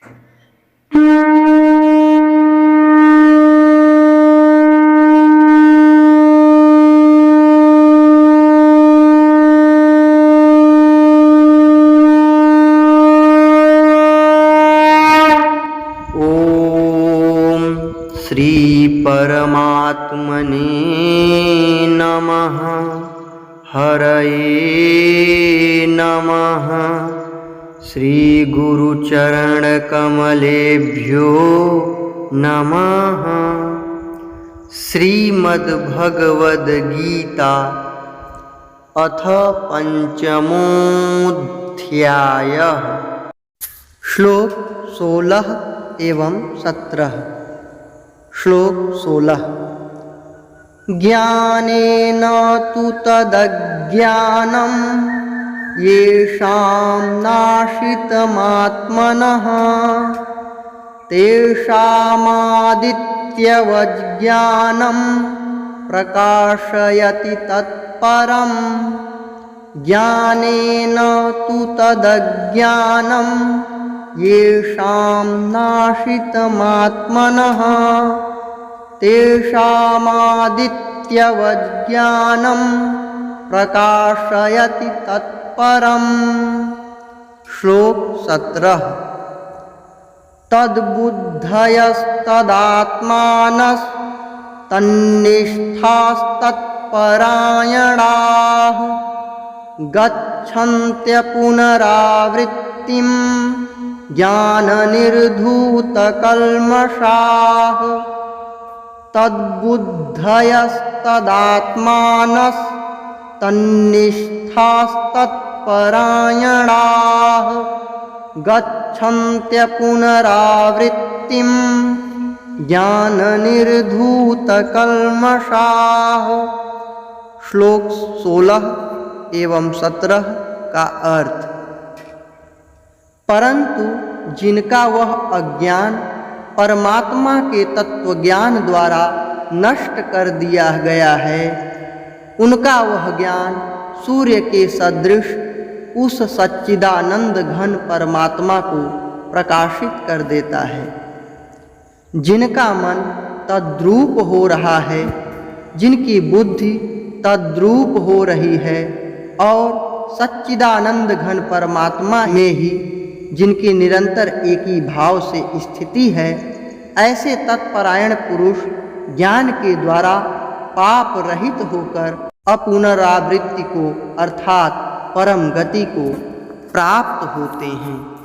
श्री परमात्मने नमः। हरये नमः। श्री गुरुचरण कमलेभ्यो नमः। श्रीमद्भगवद्गीता अथ पंचमोऽध्यायः। श्लोक 16 एवं 17। श्लोक 16। ज्ञानेन तु तदज्ञानं येषां नाशितमात्मनः तेषामादित्यवज्ञानं प्रकाशयति तत्परम्। ज्ञानेन तु तदज्ञानं येषां नाशितमात्मनः तेषामादित्यवज्ञानं प्रकाशयति तत्परम्। श्लोक 17। तद्बुद्धयस्तदात्मानस्तन्निष्ठास्तत्परायणाः गच्छन्त्य पुनरावृत्तिं ज्ञाननिर्धूतकल्मषाः। तद्बुद्धयस्तदात्मानस्तन्निष्ठास्तत्परायणाः गच्छन्त्य पुनरावृत्तिं ज्ञाननिर्धूतकल्मषाः। श्लोक 16 एवं 17 का अर्थ। परंतु जिनका वह अज्ञान परमात्मा के तत्व ज्ञान द्वारा नष्ट कर दिया गया है, उनका वह ज्ञान सूर्य के सदृश उस सच्चिदानंद घन परमात्मा को प्रकाशित कर देता है। जिनका मन तद्रूप हो रहा है, जिनकी बुद्धि तद्रूप हो रही है और सच्चिदानंद घन परमात्मा में ही जिनकी निरंतर एक ही भाव से स्थिति है, ऐसे तत्परायण पुरुष ज्ञान के द्वारा पाप रहित होकर अपुनरावृत्ति को अर्थात परम गति को प्राप्त होते हैं।